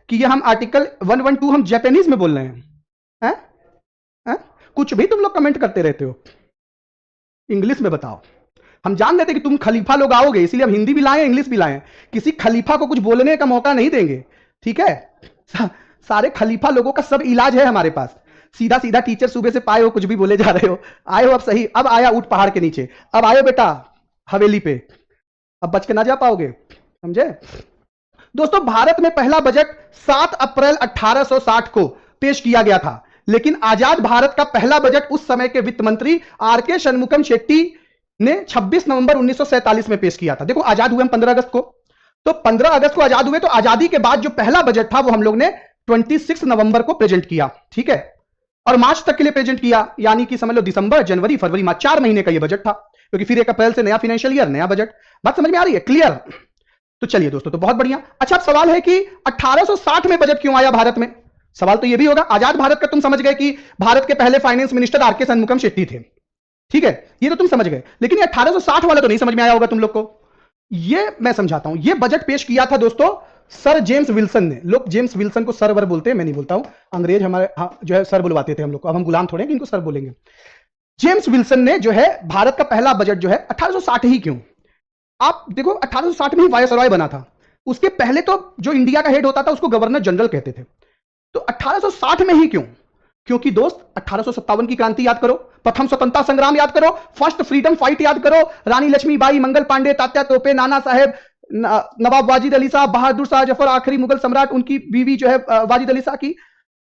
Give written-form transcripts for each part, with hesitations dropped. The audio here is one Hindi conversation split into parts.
कि ये हम आर्टिकल 112 हम जापानीज में बोल रहे हैं? हैं? कुछ भी तुम लोग कमेंट करते रहते हो, इंग्लिश में बताओ। हम जान लेते कि तुम खलीफा लोग आओगे, इसलिए हम हिंदी भी लाए, इंग्लिश भी लाए। किसी खलीफा को कुछ बोलने का मौका नहीं देंगे, ठीक है? सारे खलीफा लोगों का सब इलाज है हमारे पास। सीधा सीधा टीचर सुबह से पाए हो, कुछ भी बोले जा रहे हो। आए हो अब सही, अब आया ऊंट पहाड़ के नीचे, अब आए बेटा हवेली पे, अब बच के ना जा पाओगे, समझे? दोस्तों, भारत में पहला बजट 7 अप्रैल 1860 को पेश किया गया था, लेकिन आजाद भारत का पहला बजट उस समय के वित्त मंत्री आर.के. शनमुगम शेट्टी ने 26 नवंबर 1947 में पेश किया था। देखो, आजाद हुए हम 15 अगस्त को, तो 15 अगस्त को आजाद हुए, तो आजादी के बाद जो पहला बजट था वो हम लोग ने 26 नवंबर को प्रेजेंट किया, ठीक है? और मार्च तक के लिए प्रेजेंट किया, यानी कि समझ लो दिसंबर, जनवरी, फरवरी, मार्च, 4 महीने का ये बजट था, क्योंकि फिर 1 अप्रैल से नया फाइनेंशियल ईयर, नया बजट। बात समझ में आ रही है? क्लियर? तो चलिए दोस्तों, तो बहुत बढ़िया। अच्छा, अब सवाल है कि 1860 में बजट क्यों आया भारत में? सवाल तो ये भी होगा। आजाद भारत का तुम समझ गए कि भारत के पहले finance minister R K. Shanmugam Shetty थे, ठीक है? ये तो तुम समझ गए, लेकिन ये 1860 वाला तो नहीं समझ में आया होगा तुम लोग को। ये मैं समझाता हूं। ये बजट पेश किया था दोस्तों सर जेम्स विल्सन ने। लोग जेम्स विल्सन को सर वर बोलते हैं, मैं नहीं बोलता हूं। अंग्रेज हमारे जो है सर बुलवाते थे हम लोग को, अब हम गुलाम थोड़े हैं कि इनको सर बोलेंगे। जेम्स विल्सन ने जो है भारत का पहला बजट जो है 1860 ही क्यों? आप देखो, 1860 में ही वायसरॉय बना था। उसके पहले तो जो इंडिया का हेड होता था उसको गवर्नर जनरल कहते थे। तो 1860 में ही क्यों? क्योंकि दोस्त 1857 की क्रांति याद करो, प्रथम स्वतंत्रता संग्राम याद करो, फर्स्ट फ्रीडम फाइट याद करो, रानी लक्ष्मीबाई, मंगल पांडे, तात्या तोपे, नाना साहेब, नवाब वाजिद अली साहब, बहादुर शाह जफर, आखिरी मुगल सम्राट, उनकी बीवी जो है वाजिद अली शाह की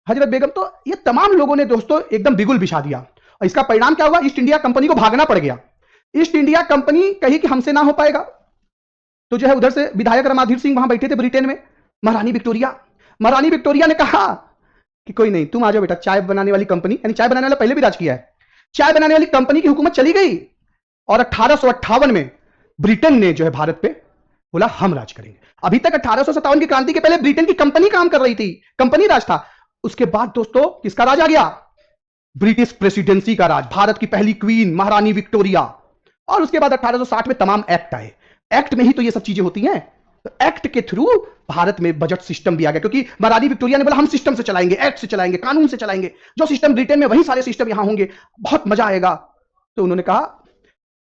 हजरत बेगम। तो ये तमाम लोगों ने दोस्तों एकदम बिगुल बिछा दिया, और इसका परिणाम क्या हुआ? ईस्ट इंडिया कंपनी को भागना पड़ गया। ईस्ट इंडिया कंपनी कही कि हमसे ना हो पाएगा, तो जो है उधर से विधायक रमाधीर सिंह वहां बैठे थे ब्रिटेन में, महारानी विक्टोरिया ने कहा कि कोई नहीं, तुम आ जाओ बेटा, चाय बनाने वाली कंपनी, यानी चाय बनाने वाला पहले भी राज किया है, चाय बनाने वाली कंपनी की हुकूमत चली गई। और 1858 में ब्रिटेन ने जो है भारत पे बोला हम राज करेंगे। अभी तक 1857 की क्रांति के पहले ब्रिटेन की कंपनी काम कर रही थी, कंपनी राज था। उसके बाद दोस्तों किसका राज आ गया? ब्रिटिश प्रेसिडेंसी का राज, भारत की पहली क्वीन महारानी विक्टोरिया। और उसके बाद 1860 में तमाम एक्ट आए। एक्ट में ही तो ये सब चीजें होती हैं। तो एक्ट के थ्रू भारत में बजट सिस्टम भी आ गया, क्योंकि महारानी विक्टोरिया ने बोला हम सिस्टम से चलाएंगे, एक्ट से चलाएंगे, कानून से चलाएंगे, जो सिस्टम ब्रिटेन में वही सारे सिस्टम यहां होंगे, बहुत मजा आएगा। तो उन्होंने कहा,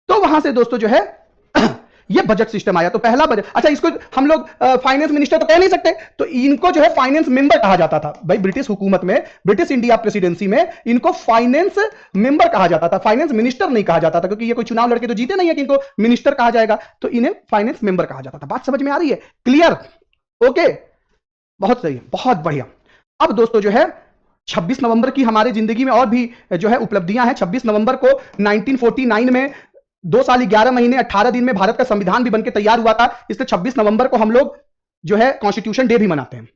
तो वहां से दोस्तों जो है ये बजट सिस्टम आया। तो पहला बजट, अच्छा इसको हम लोग फाइनेंस मिनिस्टर तो कह नहीं सकते, तो इनको जो है फाइनेंस मेंबर कहा जाता था। भाई ब्रिटिश हुकूमत में, ब्रिटिश इंडिया प्रेसिडेंसी में इनको फाइनेंस मेंबर कहा जाता था, फाइनेंस मिनिस्टर नहीं कहा जाता था, क्योंकि ये कोई चुनाव लड़के तो जीते नहीं है कि इनको मिनिस्टर कहा जाएगा, तो इन्हें फाइनेंस मेंबर कहा जाता था। बात समझ में आ रही है? क्लियर? ओके, बहुत सही है, बहुत बढ़िया। अब दोस्तों जो है 26 नवंबर की हमारे जिंदगी में और भी जो है उपलब्धियां हैं। 26 नवंबर को 1949 में 2 साल 11 महीने 18 दिन में भारत का संविधान भी बनकर तैयार हुआ था, इसलिए 26 नवंबर को हम लोग जो है कॉन्स्टिट्यूशन डे भी मनाते हैं।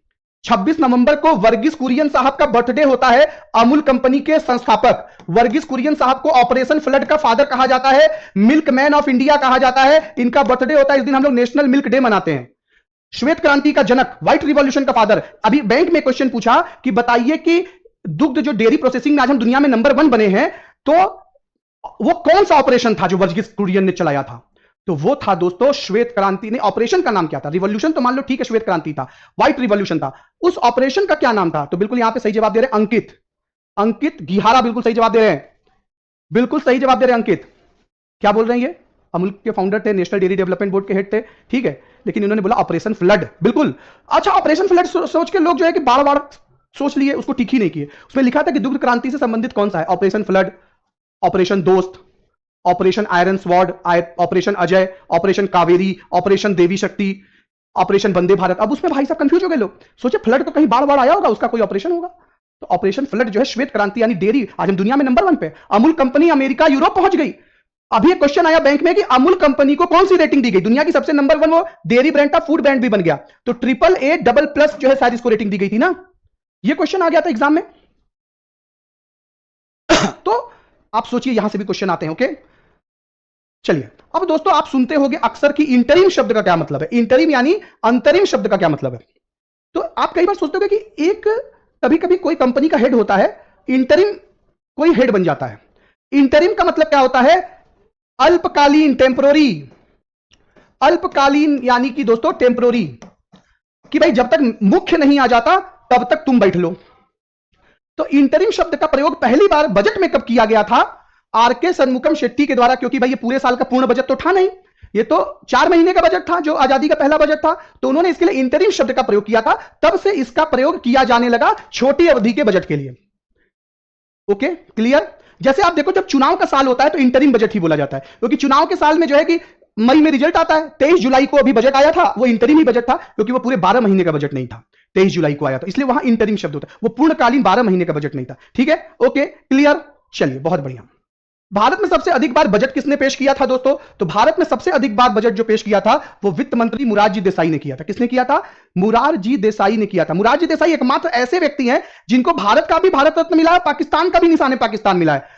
26 नवंबर को वर्गीस कुरियन साहब का बर्थडे होता है, अमूल कंपनी के संस्थापक। वर्गीस कुरियन साहब को ऑपरेशन फ्लड का फादर कहा जाता है, मिल्क मैन ऑफ इंडिया कहा जाता है, इनका बर्थडे होता है। इस दिन हम लोग नेशनल मिल्क डे मनाते हैं। श्वेत क्रांति का जनक, व्हाइट रिवॉल्यूशन का फादर। अभी बैंक में क्वेश्चन पूछा कि बताइए कि दुग्ध जो डेयरी प्रोसेसिंग में आज हम दुनिया में नंबर 1 बने हैं, तो वो कौन सा ऑपरेशन था जो वर्गीस कुरियन ने चलाया था? तो वो था दोस्तों श्वेत क्रांति। ने ऑपरेशन का नाम क्या था? रिवॉल्यूशन तो मान लो ठीक है, श्वेत क्रांति था, व्हाइट रिवॉल्यूशन था, उस ऑपरेशन का क्या नाम था? तो बिल्कुल यहां पे सही जवाब दे रहे हैं अंकित गिहारा, बिल्कुल सही जवाब दे रहे हैं, बिल्कुल सही जवाब दे रहे हैं अंकित। क्या बोल रहे हैं? ये अमूल के फाउंडर थे, नेशनल डेयरी डेवलपमेंट बोर्ड के हेड थे, ठीक है, लेकिन इन्होंने बोला ऑपरेशन फ्लड। बिल्कुल। अच्छा, ऑपरेशन फ्लड सोच के लोग जो है कि बार बार सोच लिए, उसको ठीक ही नहीं किए। उसमें लिखा था कि दुग्ध क्रांति से संबंधित कौन सा है? Operation flood, operation Dost, operation iron sword, operation Ajay, operation Kaveri, operation Devi Shakti, operation Vande Bharat. अब उसमें भाई साहब कंफ्यूज हो गए लोग, सोचे फ्लड तो कहीं बाढ़ बाढ़ आया होगा, उसका कोई ऑपरेशन होगा। तो ऑपरेशन फ्लड जो है श्वेत क्रांति यानी डेयरी, आज हम दुनिया में नंबर 1 पे। अमूल कंपनी अमेरिका यूरोप पहुंच गई। अभी एक क्वेश्चन आया बैंक में कि अमूल कंपनी को कौन सी रेटिंग दी गई? दुनिया की सबसे नंबर 1 वो डेयरी ब्रांड था, फूड ब्रांड भी बन गया, तो AAA++ जो है शायद इसको रेटिंग दी गई थी ना। ये क्वेश्चन आ गया था एग्जाम में। तो आप सोचिए, यहां से भी क्वेश्चन आते हैं। ओके, चलिए अब दोस्तों आप सुनते होंगे अक्सर कि इंटरिम शब्द का क्या मतलब है। इंटरिम यानी अंतरिम शब्द का क्या मतलब है? तो आप कई बार सोचते होंगे कि एक कभी कभी कोई कंपनी का हेड होता है, इंटरिम कोई हेड बन जाता है। इंटरिम का मतलब क्या होता है? अल्पकालीन, टेम्पोररी। अल्पकालीन यानी कि दोस्तों टेम्पोररी। कि भाई जब तक मुख्य नहीं आ जाता तब तक तुम बैठ लो। तो इंटरिम शब्द का प्रयोग पहली बार बजट में कब किया गया था? आर.के. शनमुगम शेट्टी के द्वारा, क्योंकि भाई ये पूरे साल का पूर्ण बजट तो था नहीं, ये तो 4 महीने का बजट था जो आजादी का पहला बजट था, तो उन्होंने इसके लिए इंटरिम शब्द का प्रयोग किया था। तब से इसका प्रयोग किया जाने लगा छोटी अवधि के बजट के लिए। Okay, clear? जैसे आप देखो, जब चुनाव का साल होता है तो इंटरिम बजट ही बोला जाता है, क्योंकि चुनाव के साल में जो है कि मई में रिजल्ट आता है। 23 जुलाई को अभी बजट आया था, वो इंटरिम ही बजट था, क्योंकि वो पूरे 12 महीने का बजट नहीं था, 23 जुलाई को आया था, इसलिए वहां इंटरिम शब्द होता है, वो पूर्णकालीन 12 महीने का बजट नहीं था। ठीक है, ओके, क्लियर? चलिए, बहुत बढ़िया। भारत में सबसे अधिक बार बजट किसने पेश किया था दोस्तों? तो भारत में सबसे अधिक बार बजट जो पेश किया था वो वित्त मंत्री मुरारजी देसाई ने किया था। किसने किया था? मुरारजी देसाई ने किया था। मुरारजी देसाई एकमात्र ऐसे व्यक्ति हैं जिनको भारत का भी भारत रत्न मिला है, पाकिस्तान का भी निशान पाकिस्तान मिला है।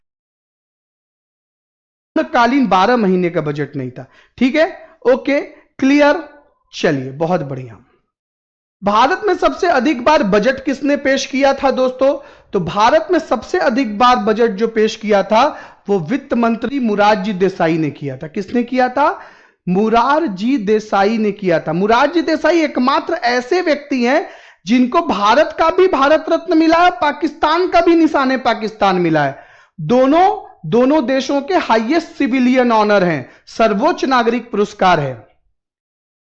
कालीन 12 महीने का बजट नहीं था। ठीक है, ओके, क्लियर? चलिए, बहुत बढ़िया। भारत में सबसे अधिक बार बजट किसने पेश किया था दोस्तों? तो भारत में सबसे अधिक बार बजट जो पेश किया था वो वित्त मंत्री मुरारजी देसाई ने किया था। किसने किया था? मुरारजी देसाई ने किया था। मुरारजी देसाई एकमात्र ऐसे व्यक्ति हैं जिनको भारत का भी भारत रत्न मिला है, पाकिस्तान का भी निशान पाकिस्तान मिला है। दोनों देशों के हाईएस्ट सिविलियन ऑनर हैं, सर्वोच्च नागरिक पुरस्कार है।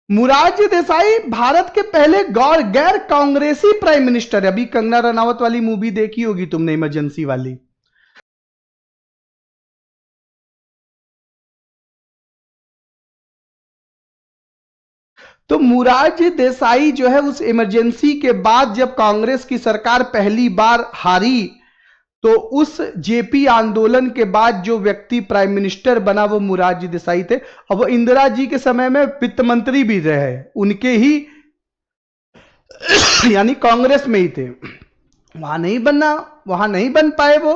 मुरारजी देसाई भारत के पहले गैर कांग्रेसी प्राइम मिनिस्टर है। अभी कंगना रनावत वाली मूवी देखी होगी तुमने, इमरजेंसी वाली। तो मुरारजी देसाई जो है उस इमरजेंसी के बाद जब कांग्रेस की सरकार पहली बार हारी, तो उस जेपी आंदोलन के बाद जो व्यक्ति प्राइम मिनिस्टर बना वो मुरारजी देसाई थे, और वो इंदिरा जी के समय में वित्त मंत्री भी रहे, उनके ही यानी कांग्रेस में ही थे। वहां नहीं बन पाए वो,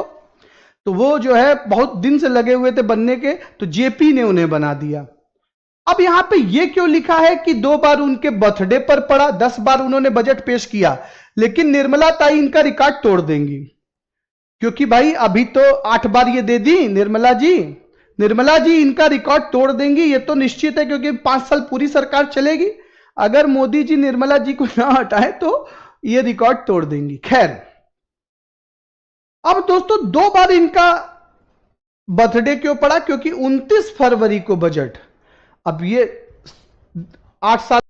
तो वो जो है बहुत दिन से लगे हुए थे बनने के, तो जेपी ने उन्हें बना दिया। अब यहां पे ये क्यों लिखा है कि 2 बार उनके बर्थडे पर पड़ा, 10 बार उन्होंने बजट पेश किया, लेकिन निर्मला ताई इनका रिकॉर्ड तोड़ देंगी, क्योंकि भाई अभी तो 8 बार ये दे दी निर्मला जी इनका रिकॉर्ड तोड़ देंगी, ये तो निश्चित है, क्योंकि 5 साल पूरी सरकार चलेगी। अगर मोदी जी निर्मला जी को ना हटाए तो ये रिकॉर्ड तोड़ देंगी। खैर, अब दोस्तों 2 बार इनका बर्थडे क्यों पड़ा? क्योंकि 29 फरवरी को बजट, अब ये 8 साल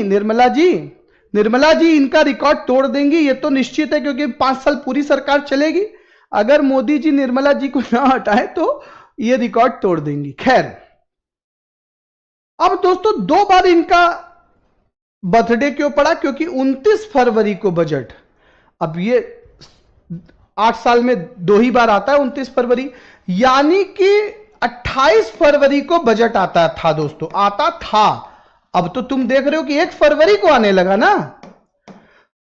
निर्मला जी इनका रिकॉर्ड तोड़ देंगी, ये तो निश्चित है, क्योंकि 5 साल पूरी सरकार चलेगी। अगर मोदी जी निर्मला जी को ना हटाए तो ये रिकॉर्ड तोड़ देंगी। खैर, अब दोस्तों 2 बार इनका बर्थडे क्यों पड़ा? क्योंकि 29 फरवरी को बजट, अब ये 8 साल में 2 ही बार आता है 29 फरवरी, यानी कि 28 फरवरी को बजट आता था दोस्तों, आता था। अब तो तुम देख रहे हो कि 1 फरवरी को आने लगा ना,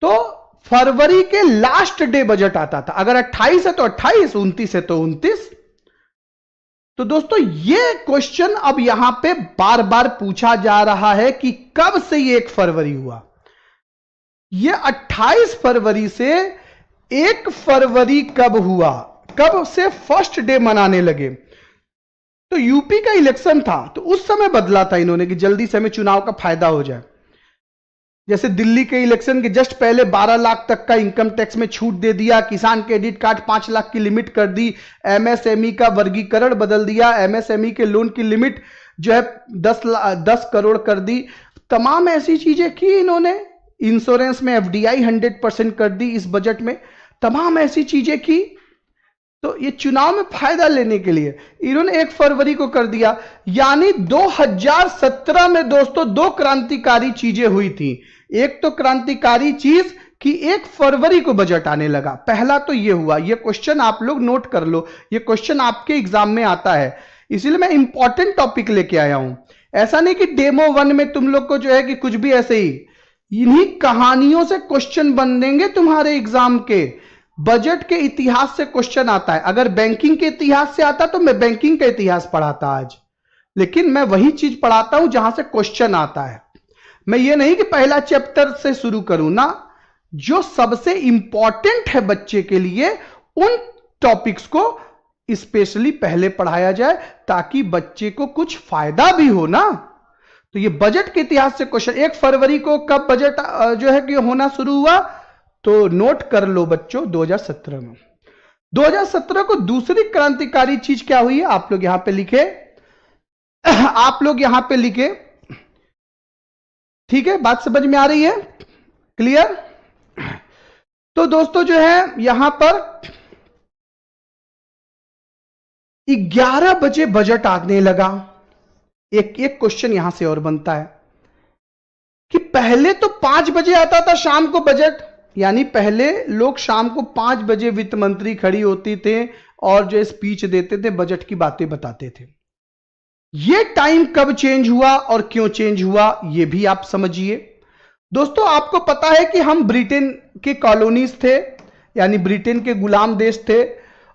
तो फरवरी के लास्ट डे बजट आता था। अगर 28 है तो 28, 29 है तो 29। तो दोस्तों ये क्वेश्चन अब यहां पे बार बार पूछा जा रहा है कि कब से ये 1 फरवरी हुआ। ये 28 फरवरी से 1 फरवरी कब हुआ? कब से फर्स्ट डे मनाने लगे? तो यूपी का इलेक्शन था, तो उस समय बदला था इन्होंने कि जल्दी से हमें चुनाव का फायदा हो जाए। जैसे दिल्ली के इलेक्शन के जस्ट पहले 12 लाख तक का इनकम टैक्स में छूट दे दिया, किसान क्रेडिट कार्ड 5 लाख की लिमिट कर दी, एमएसएमई का वर्गीकरण बदल दिया, एमएसएमई के लोन की लिमिट जो है 10 करोड़ कर दी। तमाम ऐसी चीजें की इन्होंने। इंश्योरेंस में एफडीआई 100% कर दी इस बजट में, तमाम ऐसी चीजें की। तो ये चुनाव में फायदा लेने के लिए इन्होंने 1 फरवरी को कर दिया। यानी 2017 में दोस्तों 2 क्रांतिकारी चीजें हुई थी। एक तो क्रांतिकारी चीज कि 1 फरवरी को बजट आने लगा। पहला तो ये हुआ, ये क्वेश्चन आप लोग नोट कर लो, ये क्वेश्चन आपके एग्जाम में आता है, इसलिए मैं इंपॉर्टेंट टॉपिक लेके आया हूं। ऐसा नहीं कि डेमो 1 में तुम लोग को जो है कि कुछ भी ऐसे ही, इन्हीं कहानियों से क्वेश्चन बन देंगे तुम्हारे एग्जाम के। बजट के इतिहास से क्वेश्चन आता है। अगर बैंकिंग के इतिहास से आता तो मैं बैंकिंग का इतिहास पढ़ाता आज, लेकिन मैं वही चीज पढ़ाता हूं जहां से क्वेश्चन आता है। मैं ये नहीं कि पहला चैप्टर से शुरू करूं ना, जो सबसे इंपॉर्टेंट है बच्चे के लिए उन टॉपिक्स को स्पेशली पहले पढ़ाया जाए ताकि बच्चे को कुछ फायदा भी हो ना। तो ये बजट के इतिहास से क्वेश्चन, 1 फरवरी को कब बजट जो है कि होना शुरू हुआ, तो नोट कर लो बच्चों 2017 में। 2017 को दूसरी क्रांतिकारी चीज क्या हुई है, आप लोग यहां पे लिखे, आप लोग यहां पे लिखे, ठीक है, बात समझ में आ रही है, क्लियर। तो दोस्तों जो है यहां पर 11 बजे बजट आने लगा। एक एक क्वेश्चन यहां से और बनता है कि पहले तो 5 बजे आता था शाम को बजट, यानी पहले लोग शाम को 5 बजे वित्त मंत्री खड़ी होती थे और जो स्पीच देते थे, बजट की बातें बताते थे। यह टाइम कब चेंज हुआ और क्यों चेंज हुआ, यह भी आप समझिए। दोस्तों आपको पता है कि हम ब्रिटेन के कॉलोनीज थे, यानी ब्रिटेन के गुलाम देश थे,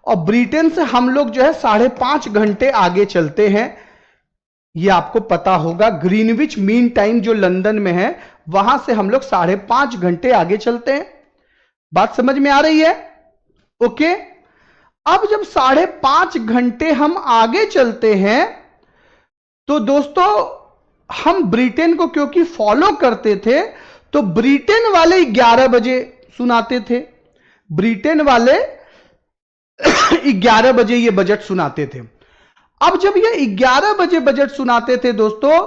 और ब्रिटेन से हम लोग जो है 5.5 घंटे आगे चलते हैं। यह आपको पता होगा, ग्रीनविच मीन टाइम जो लंदन में है, वहां से हम लोग 5.5 घंटे आगे चलते हैं। बात समझ में आ रही है, ओके। अब जब 5.5 घंटे हम आगे चलते हैं, तो दोस्तों हम ब्रिटेन को क्योंकि फॉलो करते थे, तो ब्रिटेन वाले 11 बजे सुनाते थे। ब्रिटेन वाले 11 बजे ये बजट सुनाते थे। अब जब ये 11 बजे बजट सुनाते थे दोस्तों,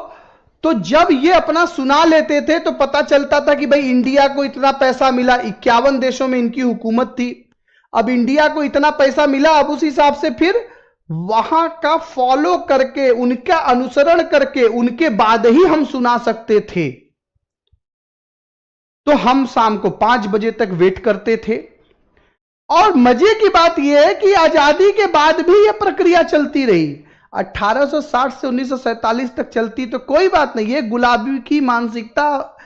तो जब ये अपना सुना लेते थे तो पता चलता था कि भाई इंडिया को इतना पैसा मिला। 51 देशों में इनकी हुकूमत थी। अब इंडिया को इतना पैसा मिला, अब उस हिसाब से फिर वहां का फॉलो करके, उनका अनुसरण करके, उनके बाद ही हम सुना सकते थे। तो हम शाम को 5 बजे तक वेट करते थे। और मजे की बात यह है कि आजादी के बाद भी यह प्रक्रिया चलती रही। 1860 से 1947 तक चलती तो कोई बात नहीं, यह गुलाबी की मानसिकता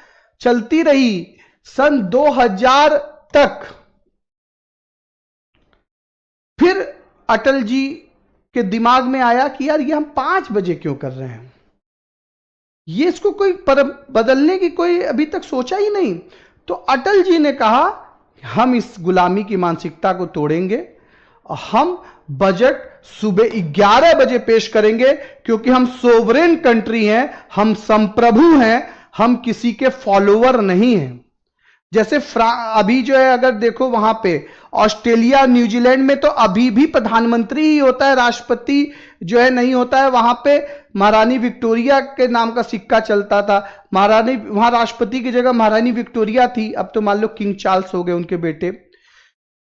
चलती रही सन 2000 तक। फिर अटल जी के दिमाग में आया कि यार ये हम 5 बजे क्यों कर रहे हैं, ये इसको कोई बदलने की कोई अभी तक सोचा ही नहीं। तो अटल जी ने कहा हम इस गुलामी की मानसिकता को तोड़ेंगे, हम बजट सुबह 11 बजे पेश करेंगे, क्योंकि हम सोवरेन कंट्री हैं, हम संप्रभु हैं, हम किसी के फॉलोवर नहीं हैं। जैसे अभी जो है अगर देखो वहां पे ऑस्ट्रेलिया न्यूजीलैंड में तो अभी भी प्रधानमंत्री ही होता है, राष्ट्रपति जो है नहीं होता है। वहां पे महारानी विक्टोरिया के नाम का सिक्का चलता था, महारानी, वहां राष्ट्रपति की जगह महारानी विक्टोरिया थी, अब तो मान लो किंग चार्ल्स हो गए उनके बेटे।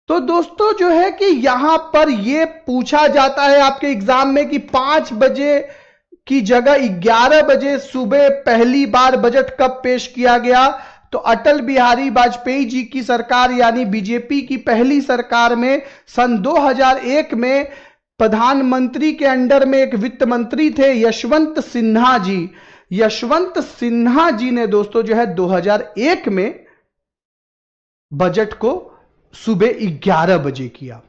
तो दोस्तों जो है कि यहां पर यह पूछा जाता है आपके एग्जाम में कि 5 बजे की जगह 11 बजे सुबह पहली बार बजट कब पेश किया गया, तो अटल बिहारी वाजपेयी जी की सरकार यानी बीजेपी की पहली सरकार में सन 2001 में प्रधानमंत्री के अंडर में एक वित्त मंत्री थे यशवंत सिन्हा जी। यशवंत सिन्हा जी ने दोस्तों जो है 2001 में बजट को सुबह 11 बजे किया।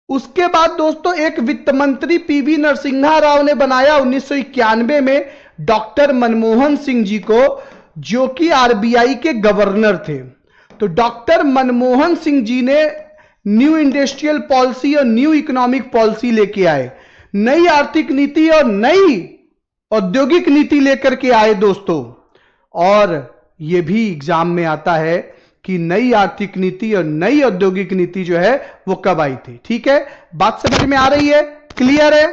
उसके बाद दोस्तों एक वित्त मंत्री पीवी नरसिम्हा राव ने बनाया 1991 में डॉक्टर मनमोहन सिंह जी को, जो कि आरबीआई के गवर्नर थे। तो डॉक्टर मनमोहन सिंह जी ने न्यू इंडस्ट्रियल पॉलिसी और न्यू इकोनॉमिक पॉलिसी लेके आए, नई आर्थिक नीति और नई औद्योगिक नीति लेकर के आए दोस्तों। और यह भी एग्जाम में आता है कि नई आर्थिक नीति और नई औद्योगिक नीति जो है वो कब आई थी। ठीक है, बात समझ में आ रही है, क्लियर है।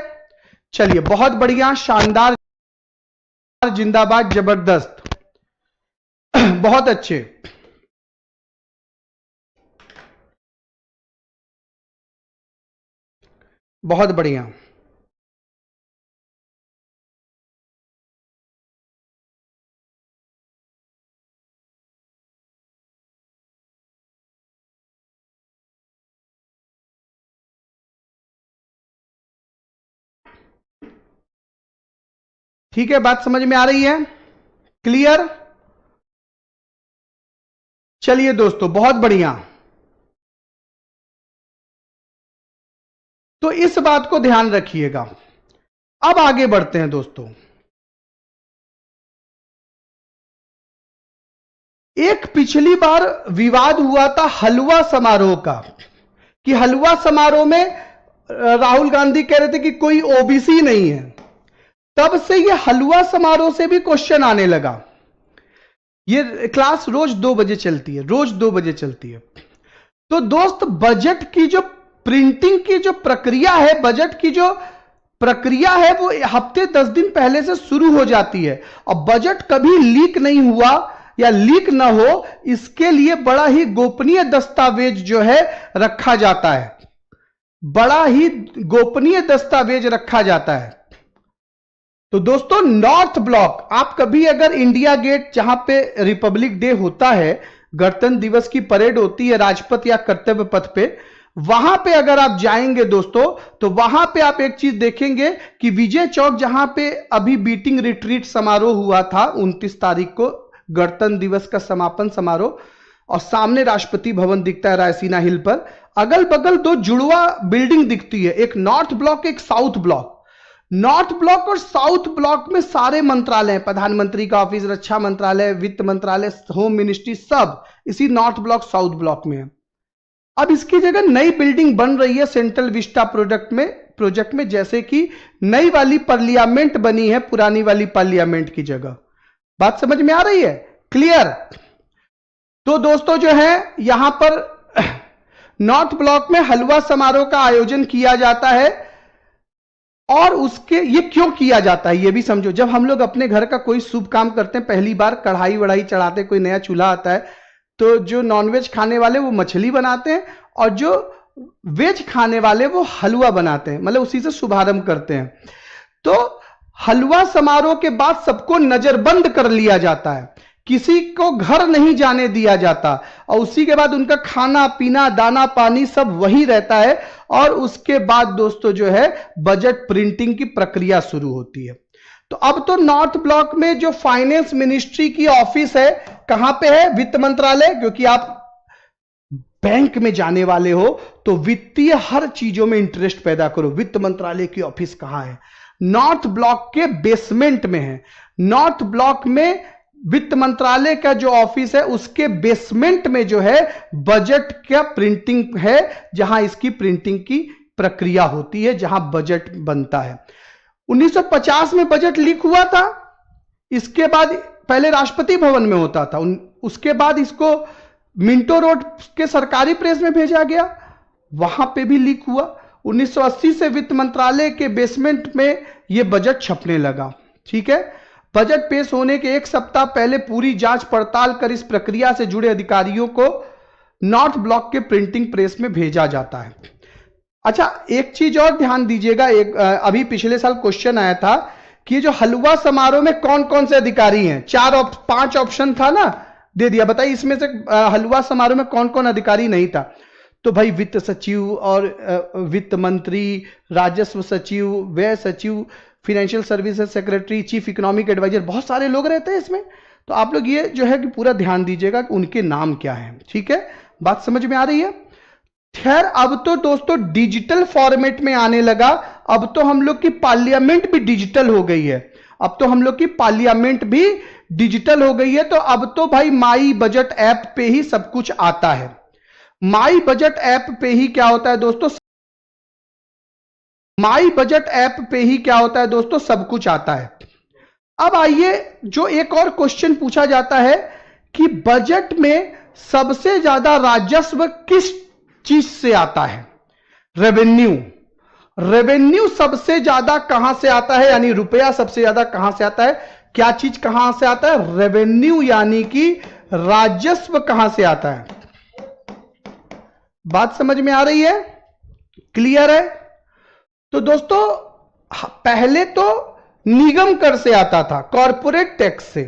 चलिए बहुत बढ़िया, शानदार, जिंदाबाद, जबरदस्त, बहुत अच्छे। बहुत बढ़िया। ठीक है, बात समझ में आ रही है? क्लियर? चलिए दोस्तों, बहुत बढ़िया। तो इस बात को ध्यान रखिएगा। अब आगे बढ़ते हैं दोस्तों। एक पिछली बार विवाद हुआ था हलवा समारोह का, कि हलवा समारोह में राहुल गांधी कह रहे थे कि कोई ओबीसी नहीं है। तब से ये हलवा समारोह से भी क्वेश्चन आने लगा। ये क्लास रोज 2 बजे चलती है, रोज 2 बजे चलती है। तो दोस्त, बजट की जो प्रिंटिंग की जो प्रक्रिया है, बजट की जो प्रक्रिया है, वो हफ्ते 10 दिन पहले से शुरू हो जाती है। और बजट कभी लीक नहीं हुआ या लीक ना हो, इसके लिए बड़ा ही गोपनीय दस्तावेज जो है रखा जाता है। बड़ा ही गोपनीय दस्तावेज रखा जाता है। तो दोस्तों, नॉर्थ ब्लॉक, आप कभी अगर इंडिया गेट जहां पे रिपब्लिक डे होता है, गणतंत्र दिवस की परेड होती है राजपथ या कर्तव्य पथ पे, वहां पे अगर आप जाएंगे दोस्तों, तो वहां पे आप एक चीज देखेंगे कि विजय चौक, जहां पे अभी बीटिंग रिट्रीट समारोह हुआ था 29 तारीख को, गणतंत्र दिवस का समापन समारोह, और सामने राष्ट्रपति भवन दिखता है रायसीना हिल पर। अगल बगल 2 जुड़वा बिल्डिंग दिखती है, एक नॉर्थ ब्लॉक, एक साउथ ब्लॉक। नॉर्थ ब्लॉक और साउथ ब्लॉक में सारे मंत्रालय हैं, प्रधानमंत्री का ऑफिस, रक्षा मंत्रालय, वित्त मंत्रालय, होम मिनिस्ट्री, सब इसी नॉर्थ ब्लॉक साउथ ब्लॉक में है। अब इसकी जगह नई बिल्डिंग बन रही है सेंट्रल विस्टा प्रोजेक्ट में, जैसे कि नई वाली पार्लियामेंट बनी है पुरानी वाली पार्लियामेंट की जगह। बात समझ में आ रही है? क्लियर? तो दोस्तों जो है, यहां पर नॉर्थ ब्लॉक में हलवा समारोह का आयोजन किया जाता है। और उसके ये क्यों किया जाता है ये भी समझो। जब हम लोग अपने घर का कोई शुभ काम करते हैं, पहली बार कढ़ाई वढ़ाई चढ़ाते, कोई नया चूल्हा आता है, तो जो नॉनवेज खाने वाले वो मछली बनाते हैं, और जो वेज खाने वाले वो हलवा बनाते हैं, मतलब उसी से शुभारंभ करते हैं। तो हलवा समारोह के बाद सबको नजरबंद कर लिया जाता है, किसी को घर नहीं जाने दिया जाता, और उसी के बाद उनका खाना पीना दाना पानी सब वही रहता है। और उसके बाद दोस्तों जो है, बजट प्रिंटिंग की प्रक्रिया शुरू होती है। तो अब तो नॉर्थ ब्लॉक में जो फाइनेंस मिनिस्ट्री की ऑफिस है, कहां पे है? वित्त मंत्रालय, क्योंकि आप बैंक में जाने वाले हो तो वित्तीय हर चीजों में इंटरेस्ट पैदा करो। वित्त मंत्रालय की ऑफिस कहां है? नॉर्थ ब्लॉक के बेसमेंट में है। नॉर्थ ब्लॉक में वित्त मंत्रालय का जो ऑफिस है, उसके बेसमेंट में जो है बजट का प्रिंटिंग है, जहां इसकी प्रिंटिंग की प्रक्रिया होती है, जहां बजट बनता है। 1950 में बजट लीक हुआ था। इसके बाद पहले राष्ट्रपति भवन में होता था, उसके बाद इसको मिंटो रोड के सरकारी प्रेस में भेजा गया, वहां पे भी लीक हुआ। 1980 से वित्त मंत्रालय के बेसमेंट में यह बजट छपने लगा। ठीक है, बजट पेश होने के 1 सप्ताह पहले पूरी जांच पड़ताल कर इस प्रक्रिया से जुड़े अधिकारियों को नॉर्थ ब्लॉक के प्रिंटिंग प्रेस में भेजा जाता है। अच्छा, एक चीज और ध्यान दीजिएगा, अभी पिछले साल क्वेश्चन आया था कि जो हलवा समारोह में कौन कौन से अधिकारी हैं, 5 ऑप्शन था ना, दे दिया। बताइए इसमें से हलवा समारोह में कौन कौन अधिकारी नहीं था? तो भाई वित्त सचिव और वित्त मंत्री, राजस्व सचिव, व्यय सचिव, financial services secretary, chief economic adviser, बहुत सारे लोग रहते हैं इसमें। तो आप लोग ये जो है कि पूरा ध्यान दीजिएगा कि उनके नाम क्या हैं। ठीक है, बात समझ में आ रही है? खैर, अब तो दोस्तों डिजिटल फॉर्मेट में आने लगा। अब तो हम लोग की पार्लियामेंट भी डिजिटल हो गई है। अब तो हम लोग की पार्लियामेंट भी डिजिटल हो गई है। तो अब तो भाई माई बजट ऐप पे ही सब कुछ आता है। माई बजट ऐप पे ही क्या होता है दोस्तों? माई बजट ऐप पे ही क्या होता है दोस्तों? सब कुछ आता है। अब आइए, जो एक और क्वेश्चन पूछा जाता है कि बजट में सबसे ज्यादा राजस्व किस चीज से आता है? रेवेन्यू। रेवेन्यू सबसे ज्यादा कहां से आता है, यानी रुपया सबसे ज्यादा कहां से आता है? क्या चीज कहां से आता है? रेवेन्यू, यानी कि राजस्व कहां से आता है? बात समझ में आ रही है? क्लियर है? तो दोस्तों पहले तो निगम कर से आता था, कॉरपोरेट टैक्स से,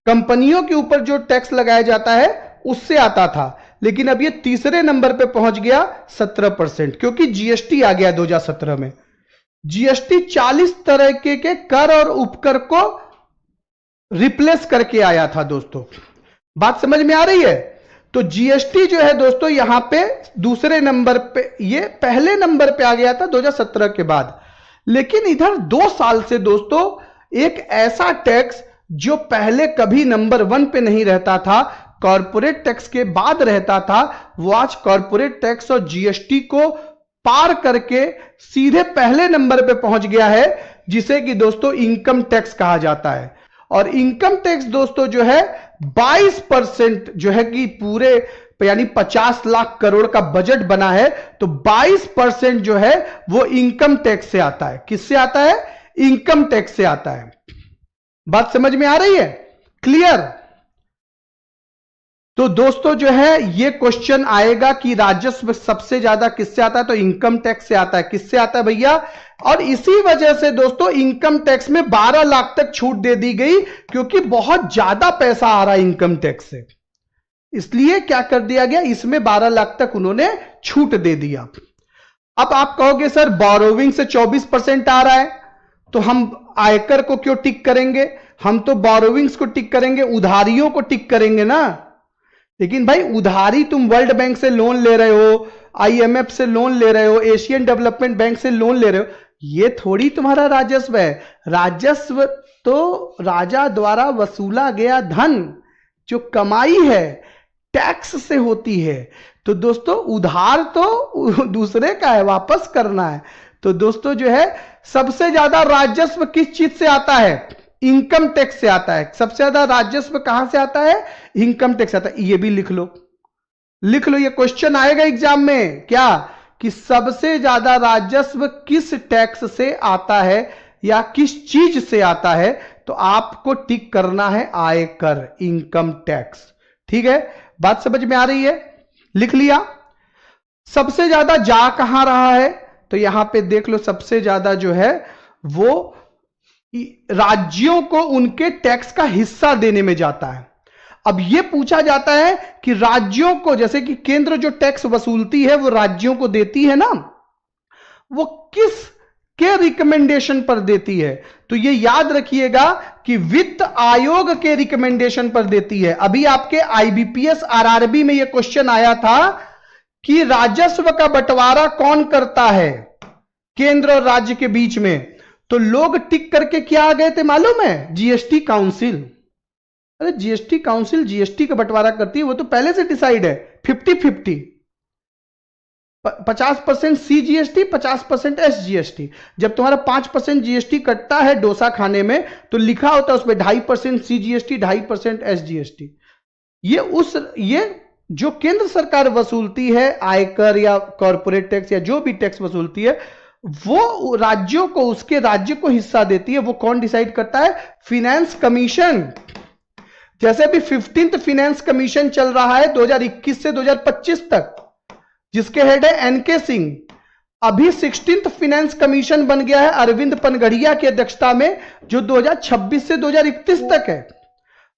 कंपनियों के ऊपर जो टैक्स लगाया जाता है उससे आता था, लेकिन अब ये तीसरे नंबर पे पहुंच गया 17%, क्योंकि जीएसटी आ गया 2017 में। जीएसटी 40 तरह के कर और उपकर को रिप्लेस करके आया था दोस्तों। बात समझ में आ रही है? तो जीएसटी जो है दोस्तों यहां पे दूसरे नंबर पे, ये पहले नंबर पे आ गया था 2017 के बाद। लेकिन इधर 2 साल से दोस्तों एक ऐसा टैक्स जो पहले कभी नंबर 1 पे नहीं रहता था, कॉरपोरेट टैक्स के बाद रहता था, वो आज कॉरपोरेट टैक्स और जीएसटी को पार करके सीधे पहले नंबर पे पहुंच गया है, जिसे कि दोस्तों इनकम टैक्स कहा जाता है। और इनकम टैक्स दोस्तों जो है 22% जो है कि पूरे यानी 50 लाख करोड़ का बजट बना है, तो 22% जो है वो इनकम टैक्स से आता है। किससे आता है? इनकम टैक्स से आता है। बात समझ में आ रही है? क्लियर? तो दोस्तों जो है ये क्वेश्चन आएगा कि राजस्व सबसे ज्यादा किससे आता है, तो इनकम टैक्स से आता है। किससे आता है भैया? और इसी वजह से दोस्तों इनकम टैक्स में 12 लाख तक छूट दे दी गई, क्योंकि बहुत ज्यादा पैसा आ रहा है इनकम टैक्स से, इसलिए क्या कर दिया गया, इसमें 12 लाख तक उन्होंने छूट दे दिया। अब आप कहोगे सर बोरोविंग से 24% आ रहा है, तो हम आयकर को क्यों टिक करेंगे? हम तो बोरोविंग्स को टिक करेंगे, उधारियों को टिक करेंगे ना। लेकिन भाई उधारी तुम वर्ल्ड बैंक से लोन ले रहे हो, आईएमएफ से लोन ले रहे हो, एशियन डेवलपमेंट बैंक से लोन ले रहे हो, ये थोड़ी तुम्हारा राजस्व है। राजस्व तो राजा द्वारा वसूला गया धन, जो कमाई है टैक्स से होती है। तो दोस्तों उधार तो दूसरे का है, वापस करना है। तो दोस्तों जो है सबसे ज्यादा राजस्व किस चीज से आता है? इनकम टैक्स से आता है। सबसे ज्यादा राजस्व कहां से आता है? इनकम टैक्स आता है। ये भी लिख लो, लिख लो, ये क्वेश्चन आएगा एग्जाम में, क्या कि सबसे ज्यादा राजस्व किस टैक्स से आता है या किस चीज से आता है, तो आपको टिक करना है आयकर, इनकम टैक्स। ठीक है, बात समझ में आ रही है? लिख लिया। सबसे ज्यादा जा कहां रहा है, तो यहां पे देख लो, सबसे ज्यादा जो है वो राज्यों को उनके टैक्स का हिस्सा देने में जाता है। अब यह पूछा जाता है कि राज्यों को, जैसे कि केंद्र जो टैक्स वसूलती है वो राज्यों को देती है ना, वो किस के रिकमेंडेशन पर देती है? तो ये याद रखिएगा कि वित्त आयोग के रिकमेंडेशन पर देती है। अभी आपके आईबीपीएस आरआरबी में यह क्वेश्चन आया था कि राजस्व का बंटवारा कौन करता है केंद्र और राज्य के बीच में, तो लोग टिक करके क्या आ गए थे मालूम है? GST council. अरे जीएसटी काउंसिल जीएसटी का बंटवारा करती है, वो तो पहले से डिसाइड है, 50-50, 50% सीजीएसटी, 50% एसजीएसटी। जब तुम्हारा 5% जीएसटी कटता है डोसा खाने में, तो लिखा होता है उसमें 2.5% सीजीएसटी, 2.5% एसजीएसटी। ये जो केंद्र सरकार वसूलती है आयकर या कॉर्पोरेट टैक्स या जो भी टैक्स वसूलती है, वो राज्यों को, उसके राज्य को हिस्सा देती है। वो कौन डिसाइड करता है? Finance commission. जैसे अभी 15th फिनेंस कमीशन चल रहा है 2021 से 2025 तक, जिसके हेड है एनके सिंह। अभी 16th फिनेंस कमीशन बन गया है अरविंद पनगड़िया की अध्यक्षता में, जो 2026 से 2031 तक है,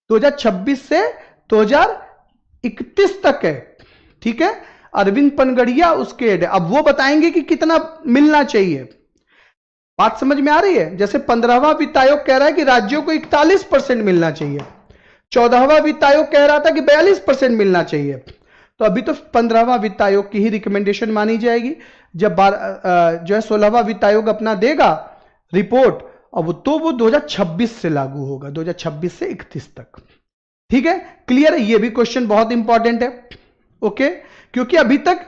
2026 से 2031 तक है। ठीक है, अरविंद पनगड़िया उसके हेड है। अब वो बताएंगे कि कितना मिलना चाहिए। बात समझ में आ रही है? जैसे 15वां वित्त आयोग कह रहा है कि राज्यों को 41% मिलना चाहिए, 14वां वित्त आयोग कह रहा था कि 42% मिलना चाहिए। तो अभी तो 15वां वित्त आयोग की ही रिकमेंडेशन मानी जाएगी। जब जो है 16वां वित्त आयोग अपना देगा रिपोर्ट, अब तो वो 2026 से लागू होगा, 2026 से 31 तक। ठीक है, क्लियर है? ये भी क्वेश्चन बहुत इंपॉर्टेंट है। ओके, क्योंकि अभी तक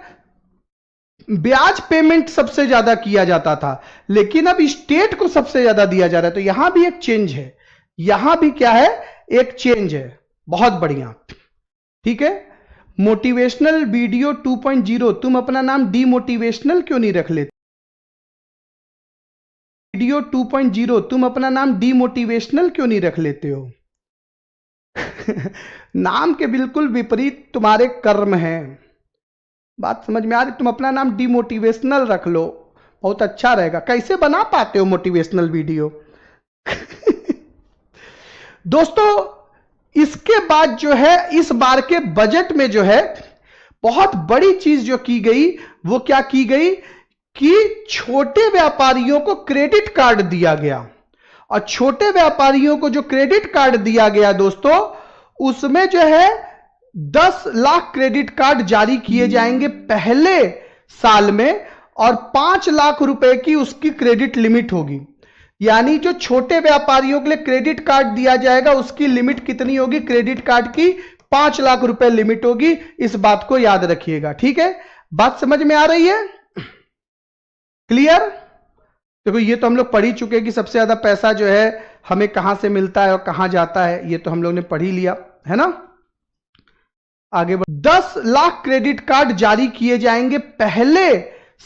ब्याज पेमेंट सबसे ज्यादा किया जाता था, लेकिन अब स्टेट को सबसे ज्यादा दिया जा रहा है। तो यहां भी एक चेंज है, यहां भी क्या है? एक चेंज है, बहुत बढ़िया। ठीक है, मोटिवेशनल वीडियो 2.0, तुम अपना नाम डीमोटिवेशनल क्यों नहीं रख लेते? वीडियो 2.0, तुम अपना नाम डीमोटिवेशनल क्यों नहीं रख लेते हो? नाम के बिल्कुल विपरीत तुम्हारे कर्म हैं। बात समझ में आ रही? तुम अपना नाम डिमोटिवेशनल रख लो, बहुत अच्छा रहेगा। कैसे बना पाते हो मोटिवेशनल वीडियो? दोस्तों इसके बाद जो है इस बार के बजट में जो है बहुत बड़ी चीज जो की गई वो क्या की गई कि छोटे व्यापारियों को क्रेडिट कार्ड दिया गया। और छोटे व्यापारियों को जो क्रेडिट कार्ड दिया गया दोस्तों, उसमें जो है 10 लाख क्रेडिट कार्ड जारी किए जाएंगे पहले साल में और 5 लाख रुपए की उसकी क्रेडिट लिमिट होगी। यानी जो छोटे व्यापारियों के लिए क्रेडिट कार्ड दिया जाएगा उसकी लिमिट कितनी होगी? क्रेडिट कार्ड की 5 लाख रुपए लिमिट होगी। इस बात को याद रखिएगा, ठीक है? बात समझ में आ रही है? क्लियर? देखो ये तो हम लोग पढ़ ही चुके कि सबसे ज्यादा पैसा जो है हमें कहां से मिलता है और कहां जाता है, ये तो हम लोग ने पढ़ ही लिया है ना। आगे बढ़ 10 लाख क्रेडिट कार्ड जारी किए जाएंगे पहले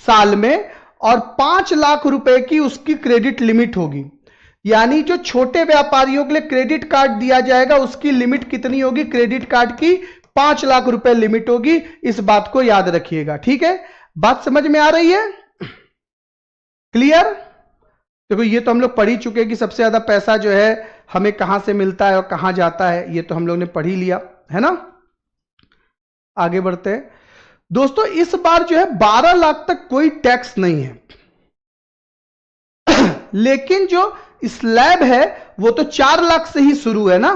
साल में और 5 लाख रुपए की उसकी क्रेडिट लिमिट होगी। यानी जो छोटे व्यापारियों के लिए क्रेडिट कार्ड दिया जाएगा उसकी लिमिट कितनी होगी? क्रेडिट कार्ड की 5 लाख रुपए लिमिट होगी। इस बात को याद रखिएगा, ठीक है? बात समझ में आ रही है? क्लियर? देखो ये तो हम लोग पढ़ ही चुके कि सबसे ज्यादा पैसा जो है हमें कहां से मिलता है और कहां जाता है, ये तो हम लोग ने पढ़ ही लिया है ना। आगे बढ़ते हैं दोस्तों। इस बार जो है 12 लाख तक कोई टैक्स नहीं है, लेकिन जो स्लैब है वो तो 4 लाख से ही शुरू है ना,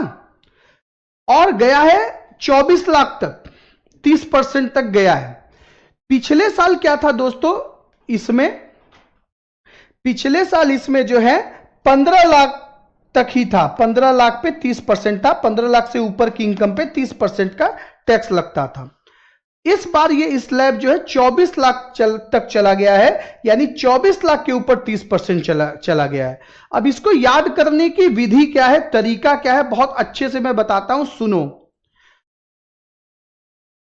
और गया है 24 लाख तक, 30% तक गया है। पिछले साल क्या था दोस्तों? इसमें पिछले साल इसमें जो है 15 लाख तक ही था। 15 लाख पे 30% था। 15 लाख से ऊपर की इनकम पे 30% का टैक्स लगता था। इस बार ये स्लैब जो है 24 लाख तक चला गया है, यानी 24 लाख के ऊपर 30% चला गया है। अब इसको याद करने की विधि क्या है, तरीका क्या है, बहुत अच्छे से मैं बताता हूं, सुनो।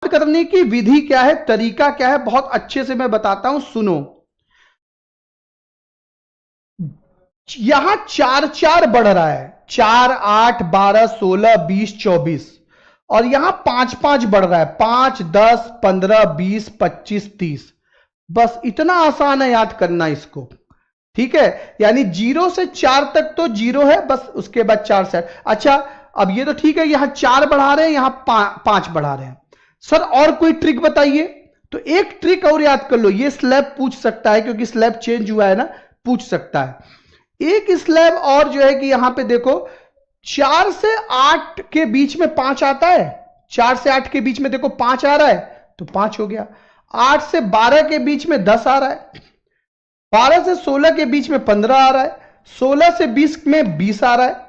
याद करने की विधि क्या है, तरीका क्या है, बहुत अच्छे से मैं बताता हूं, सुनो। यहां 4 बढ़ रहा है, 4, 8, 12, 16, 20, 24, और यहां 5 बढ़ रहा है, 5, 10, 15, 20, 25, 30। बस इतना आसान है याद करना इसको, ठीक है? यानी 0 से 4 तक तो 0 है, बस उसके बाद 4 से 8। अच्छा अब ये तो ठीक है, यहां 4 बढ़ा रहे हैं, यहां 5 बढ़ा रहे हैं। सर और कोई ट्रिक बताइए? तो एक ट्रिक और याद कर लो, ये स्लैब पूछ सकता है क्योंकि स्लैब चेंज हुआ है ना, पूछ सकता है। एक स्लैब और जो है कि यहां पे देखो 4 से 8 के बीच में 5 आता है। 4 से 8 के बीच में देखो 5 आ रहा है, तो 5 हो गया। 8 से 12 के बीच में 10 आ रहा है। 12 से 16 के बीच में 15 आ रहा है। 16 से 20 में 20 आ रहा है।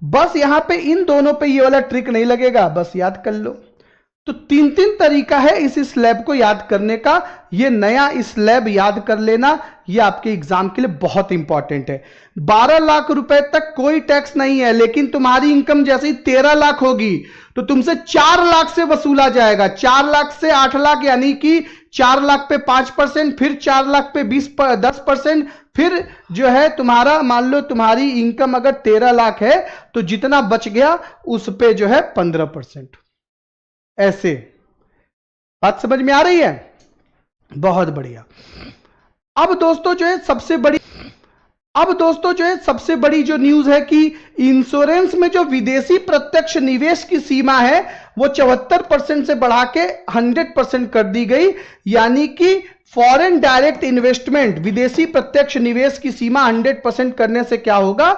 बस यहां पे इन दोनों पे ये वाला ट्रिक नहीं लगेगा, बस याद कर लो। तो 3 तरीका है इस स्लैब को याद करने का। ये नया स्लैब याद कर लेना, ये आपके एग्जाम के लिए बहुत इंपॉर्टेंट है। 12 लाख रुपए तक कोई टैक्स नहीं है, लेकिन तुम्हारी इनकम जैसे ही 13 लाख होगी तो तुमसे 4 लाख से वसूला जाएगा। 4 लाख से 8 लाख, यानी कि 4 लाख पे 5%, फिर 4 लाख पे 10%, फिर जो है तुम्हारा, मान लो तुम्हारी इनकम अगर 13 लाख है तो जितना बच गया उस पे जो है 15%। ऐसे बात समझ में आ रही है? बहुत बढ़िया। अब दोस्तों जो है सबसे बड़ी जो न्यूज है कि इंश्योरेंस में जो विदेशी प्रत्यक्ष निवेश की सीमा है वो 74% से बढ़ा के 100% कर दी गई। यानी कि फॉरेन डायरेक्ट इन्वेस्टमेंट, विदेशी प्रत्यक्ष निवेश की सीमा 100% करने से क्या होगा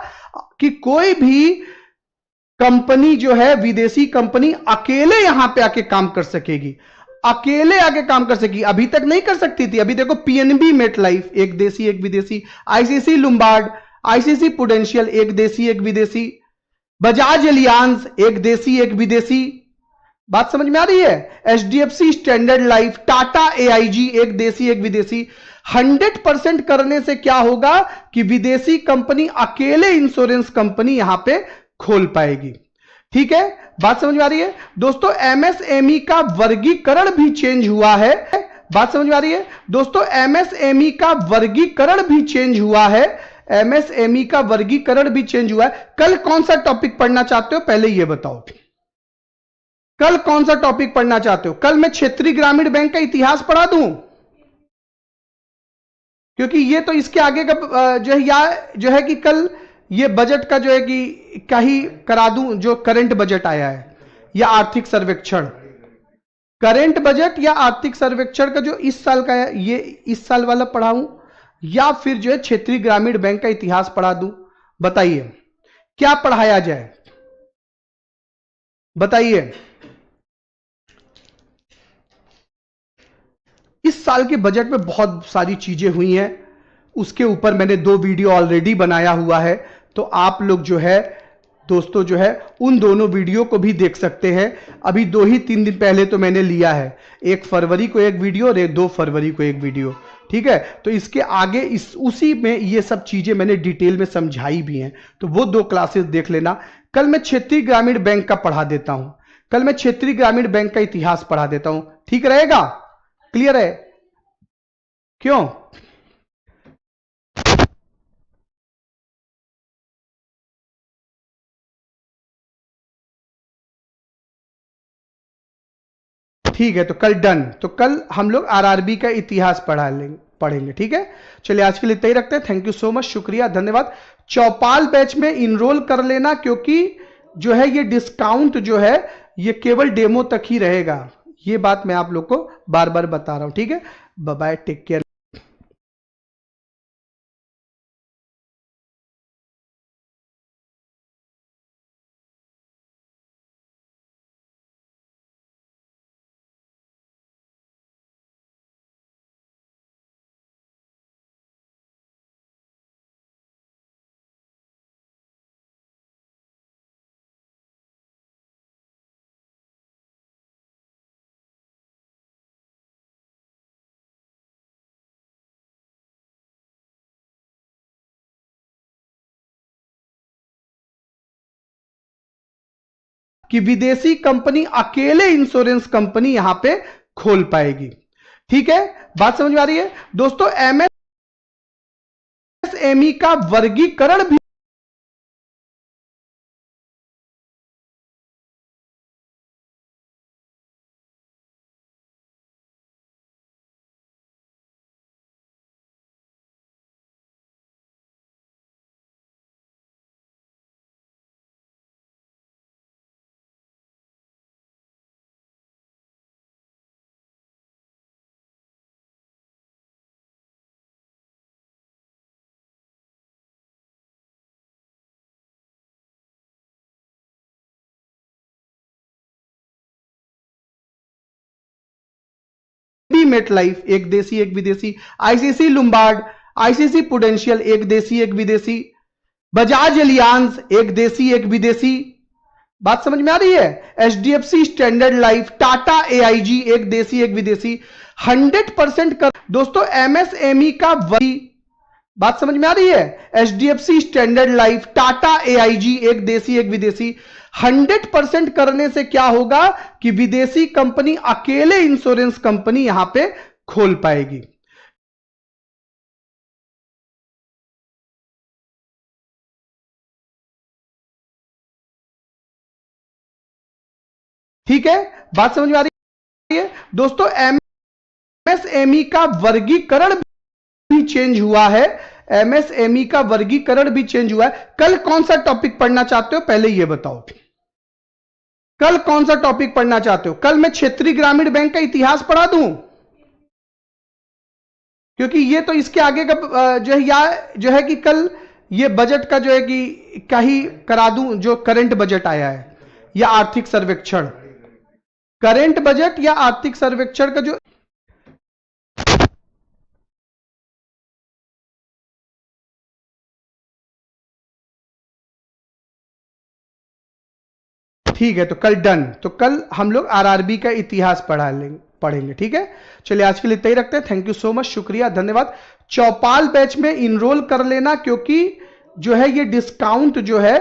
कि कोई भी कंपनी जो है, विदेशी कंपनी अकेले यहां पे आके काम कर सकेगी, अकेले आके काम कर सकेगी। अभी तक नहीं कर सकती थी। अभी देखो पीएनबी मेटलाइफ एक देशी एक विदेशी, आईसीसी लुम्बार्ड, आईसीसी प्रूडेंशियल एक देशी एक विदेशी, बजाज एलियांज एक देशी एक विदेशी। बात समझ में आ रही है? HDFC standard life, Tata AIG एक देशी एक विदेशी। 100% करने से क्या होगा कि विदेशी कंपनी अकेले इंश्योरेंस कंपनी यहां पे खोल पाएगी। ठीक है, बात समझ में आ रही है दोस्तों? एमएसएमई का वर्गीकरण भी चेंज हुआ है। बात समझ में आ रही है दोस्तों? एमएसएमई का वर्गीकरण भी चेंज हुआ है। एमएसएमई का वर्गीकरण भी चेंज हुआ है। कल कौन सा टॉपिक पढ़ना चाहते हो पहले यह बताओ? कल कौन सा टॉपिक पढ़ना चाहते हो? कल मैं क्षेत्रीय ग्रामीण बैंक का इतिहास पढ़ा दूं? क्योंकि ये तो इसके आगे का जो है या जो है कि कल ये बजट का जो है कि क्या ही करा दूं, जो करंट बजट आया है या आर्थिक सर्वेक्षण, करंट बजट या आर्थिक सर्वेक्षण का जो इस साल का है, ये इस साल वाला पढ़ाऊं या फिर जो है क्षेत्रीय ग्रामीण बैंक का इतिहास पढ़ा दूं? बताइए क्या पढ़ाया जाए, बताइए। इस साल के बजट में बहुत सारी चीजें हुई हैं, उसके ऊपर मैंने 2 वीडियो ऑलरेडी बनाया हुआ है, तो आप लोग जो है दोस्तों जो है उन दोनों वीडियो को भी देख सकते हैं। अभी 2 ही 3 दिन पहले तो मैंने लिया है, 1 फरवरी को एक वीडियो और 2 फरवरी को एक वीडियो, ठीक है। तो इसके आगे उसी में ये सब चीजें मैंने डिटेल में समझाई भी हैं, तो वो 2 क्लासेस देख लेना। कल मैं क्षेत्रीय ग्रामीण बैंक का पढ़ा देता हूं, कल मैं क्षेत्रीय ग्रामीण बैंक का इतिहास पढ़ा देता हूं, ठीक रहेगा? क्लियर है? क्यों? ठीक है, तो कल डन। तो कल हम लोग आरआरबी का इतिहास पढ़ेंगे, ठीक है। चलिए आज के लिए इतना ही रखते हैं। थैंक यू सो मच, शुक्रिया, धन्यवाद। चौपाल बैच में इनरोल कर लेना, क्योंकि जो है ये डिस्काउंट जो है ये केवल डेमो तक ही रहेगा, ये बात मैं आप लोग को बार बार बता रहा हूं, ठीक है। Bye bye, take care. कि विदेशी कंपनी अकेले इंश्योरेंस कंपनी यहां पे खोल पाएगी, ठीक है। बात समझ में आ रही है दोस्तों? एमएसएमई का वर्गीकरण भी मेट लाइफ एक देसी एक विदेशी, आईसीसी लुम्बार्ड, आईसीसी पुडेंशियल एक देसी एक विदेशी, बजाज एलियांज एक देसी एक विदेशी। बात समझ में आ रही है? HDFC standard life, Tata AIG एक देसी एक विदेशी। 100% कर दोस्तों एमएसएमई का वही, बात समझ में आ रही है? HDFC standard life, Tata AIG एक देसी एक विदेशी। 100% करने से क्या होगा कि विदेशी कंपनी अकेले इंश्योरेंस कंपनी यहां पे खोल पाएगी। ठीक है, बात समझ में आ रही है दोस्तों? एमएसएमई का वर्गीकरण भी चेंज हुआ है, एमएसएमई का वर्गीकरण भी चेंज हुआ है। कल कौन सा टॉपिक पढ़ना चाहते हो पहले ये बताओ, कल कौन सा टॉपिक पढ़ना चाहते हो? कल मैं क्षेत्रीय ग्रामीण बैंक का इतिहास पढ़ा दूं? क्योंकि ये तो इसके आगे का जो है या जो है कि कल ये बजट का जो है कि क्या ही करा दूं, जो करंट बजट आया है या आर्थिक सर्वेक्षण, करंट बजट या आर्थिक सर्वेक्षण का जो ठीक है, तो कल डन। तो कल हम लोग आरआरबी का इतिहास पढ़ेंगे, ठीक है। चलिए आज के लिए इतना ही रखते हैं। थैंक यू सो मच, शुक्रिया, धन्यवाद। चौपाल बैच में इनरोल कर लेना, क्योंकि जो है ये डिस्काउंट जो है